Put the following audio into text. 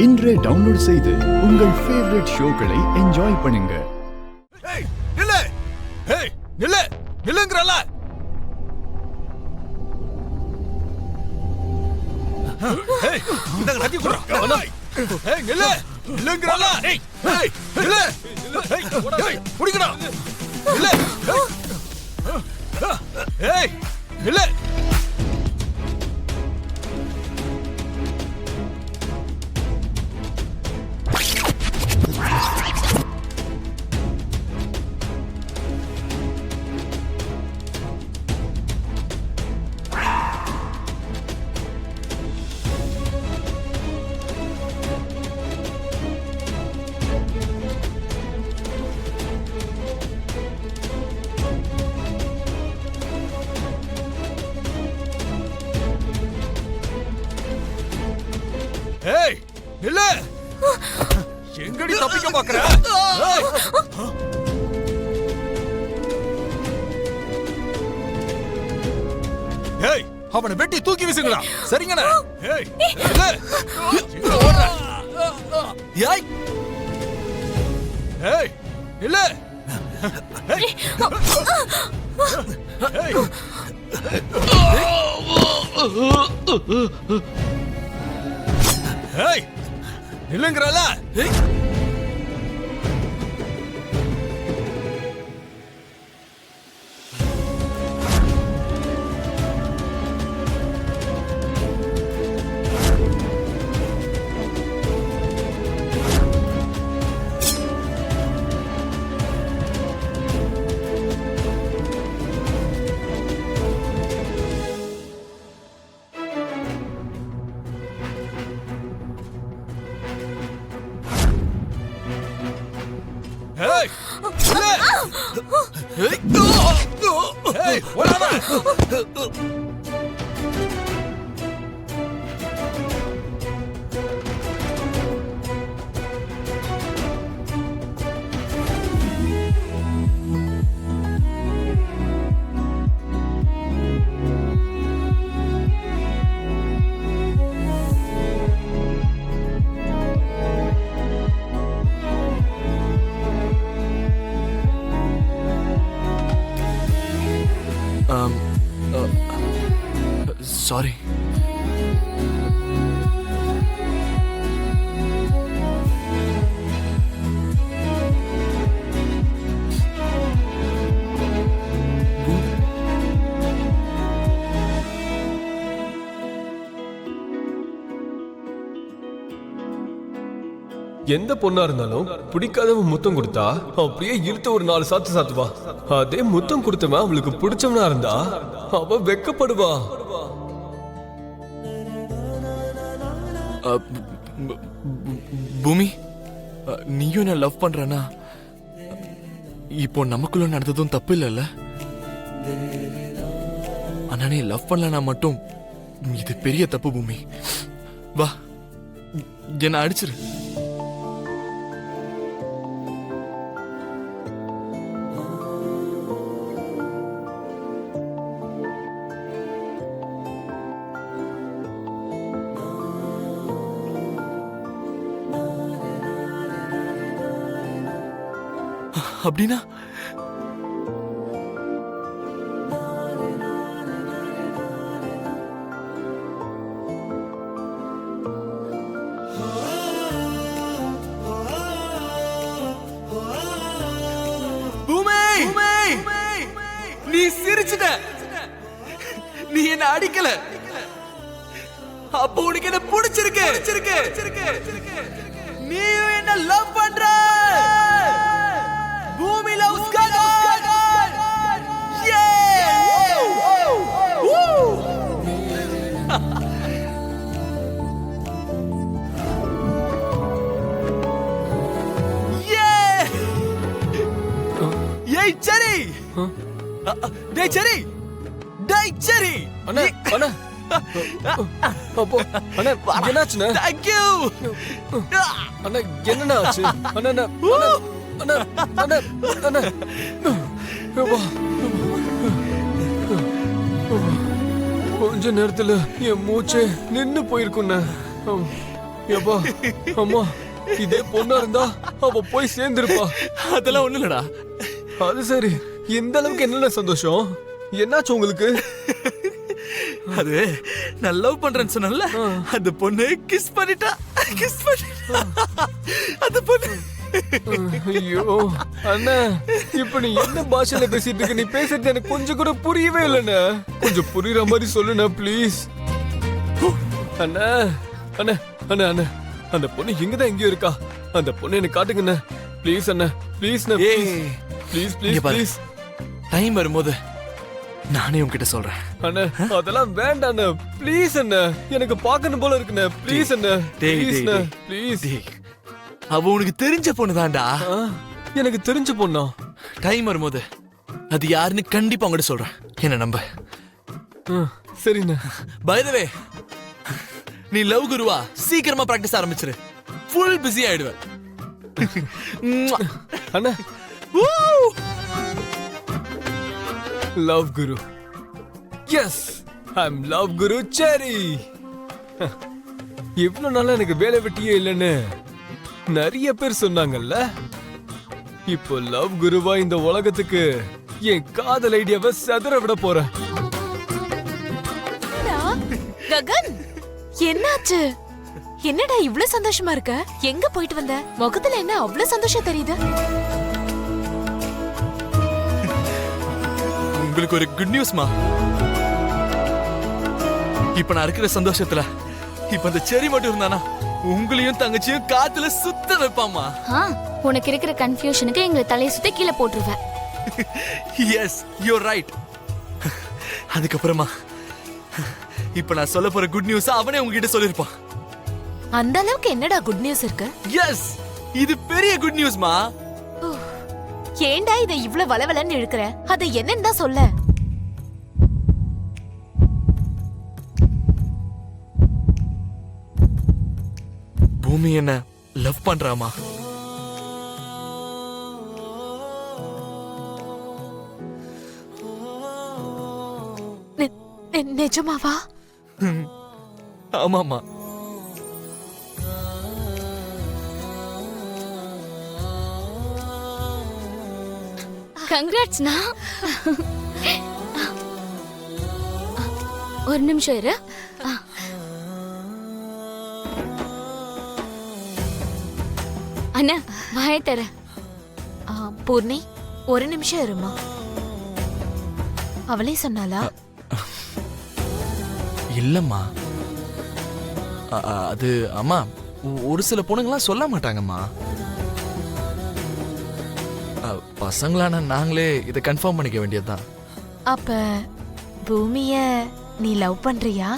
இன்றே டவுன்லோட் செய்து உங்கள் ஃபேவரட் ஷோக்களை என்ஜாய் பண்ணுங்க. நில்லு, நில்லு, நில்லுங்கறல. இந்த நதி குறா. நில்லு, நில்லுங்கறல. நில்லு. புடிங்கடா. நில்லு. நில்லு. நில்லு. எங்கடி தப்பிக்க பாக்குற? அவனை வெட்டி தூக்கி வீசுங்கடா. சரிங்கண்ணா. நில்லு. நில்லுங்கறல. Sorry. எந்த பொண்ணா இருந்தாலும் பிடிக்காதவன் முத்தம் கொடுத்தா அப்படியே இழுத்து ஒரு 4 சாத்து சாத்துவா. அதே முத்தம் கொடுத்தவன் அவளுக்கு பிடிச்சவனா இருந்தா அவ வெக்கப்படுவா. பூமி, நீயும் என்ன லவ் பண்றனா? இப்போ நமக்குள்ள நடந்ததும் தப்பு இல்லைல்ல? ஆனா நீ லவ் பண்ணலனா மட்டும் இது பெரிய தப்பு பூமி. வா, என்ன அடிச்சிரு. அப்படின்னா நீ சிரிச்சிட்ட. நீ என்ன அடிக்கல. அப்போ உனக்கு என்ன பிடிச்சிருக்கு. நீ என்ன லவ் பண்ற. பூமி லவ்ஸ் காட். ஏய் சரி. டேய் சரி. அண்ணா அண்ணா அப்போ அண்ணா என்னாச்சுண்ணா? Thank you. அண்ணா என்னண்ணா ஆச்சு? அண்ணா அண்ணா அண்ணா அண்ணா அண்ணா கொஞ்ச நேரத்துல என் மூச்சே நின்னு போயிருக்குண்ணா. எப்பா அம்மா இதே பொண்ணா இருந்தா அவ போய் சேர்ந்திருப்பா. அதெல்லாம் ஒண்ணு இல்லடா. அது சரி, இந்த அளவுக்கு என்னென்ன சந்தோஷம்? என்னாச்சு உங்களுக்கு? அது நான் லவ் பண்றேன்னு சொன்னல, அந்த பொண்ணு கிஸ் பண்ணிட்டா. அந்த பொண்ணு. ஐயோ அண்ணா, இப்ப நீ என்ன பாஷையில பேசிட்டு இருக்க? நீ பேசுறது எனக்கு கொஞ்சம் கூட புரியவே இல்லைண்ணே. கொஞ்சம் புரியுற மாதிரி சொல்லுண்ணா ப்ளீஸ். அண்ணா அண்ணா அண்ணா அண்ணா, அந்த பொண்ணு எங்கதான் எங்கேயோ இருக்கா. அந்த பொண்ணு எனக்கு காட்டுங்கண்ணா ப்ளீஸ். அண்ணா please please please please. Time வரும்போது நானே உன்கிட்ட சொல்றேன். அண்ணா அதெல்லாம் வேண்டாம் அண்ணா ப்ளீஸ். அண்ணா எனக்கு பார்க்கணும் போல இருக்குண்ணா ப்ளீஸ். அண்ணா ப்ளீஸ் ப்ளீஸ். அவ உனக்கு தெரிஞ்ச பொண்ணுதான்டா. எனக்கு தெரிஞ்ச பொண்ணா? டைம் வரும்போது அது யாருன்னு கண்டிப்பா உங்ககிட்ட சொல்றேன். என்ன நம்ப. சரிண்ணா. பை தி வே, நீ லவ் குருவா சீக்கிரமா பிராக்டிஸ் ஆரம்பிச்சிரு. ஃபுல் பிஸி ஆயிடுவ. அண்ணா love guru. Yes, I am love guru செரி. இவ்வளவு நாளா எனக்கு வேலை வெட்டியே இல்லைன்னு நிறைய பேர் சொன்னாங்கல்ல. இப்போ லவ் குருவா இந்த உலகத்துக்கு என் காதல் ஐடியாவை செதற விட போறேன். ககன், என்னாச்சு? என்னடா இவ்ளோ சந்தோஷமா இருக்க? எங்க போயிட்டு வந்த? முகத்துல என்ன அவ்ளோ சந்தோஷம் தெரியுது? உங்களுக்கு ஒரு குட் நியூஸ்மா. இப்ப நான் இருக்கிற சந்தோஷத்துல இப்ப அந்த செரி மட்டும் இருந்தானா உங்களையும் தங்கச்சியும் காத்துல சுத்த வைப்பாமா. உனக்கு இருக்கிற கன்ஃபியூஷனுக்கு எங்களை தலையை சுத்தி கீழே போட்டுருவ. Yes, you are right. அதுக்கப்புறமா இப்ப நான் சொல்ல போற குட் நியூஸ் அவனே உங்ககிட்ட சொல்லிருப்பான். அந்த அளவுக்கு என்னடா குட் நியூஸ் இருக்கு? எஸ், இது பெரிய குட் நியூஸ்மா. ஏன்டா இதை இவ்ளோ வளவலன்னு இழுக்கிற? அது என்னன்னு தான் சொல்ல. பூமி என்ன லவ் பண்றாமா. நிஜமாவா? ஆமாமா. கங்க்ராட்ஸ்னா. ஒரு நிமிஷம் இரு. அண்ணா வாய தர. பூர்ணி, ஒரு நிமிஷம் இருமா. அவளே சொன்னாலா? இல்லம்மா, அது அம்மா ஒரு சில பொண்ணுங்களாம் சொல்ல மாட்டாங்கம்மா. பசங்களான நாங்களே இதை கன்ஃபார்ம் பண்ணிக்க வேண்டியதுதான். அப்ப பூமிய நீ லவ் பண்றியா?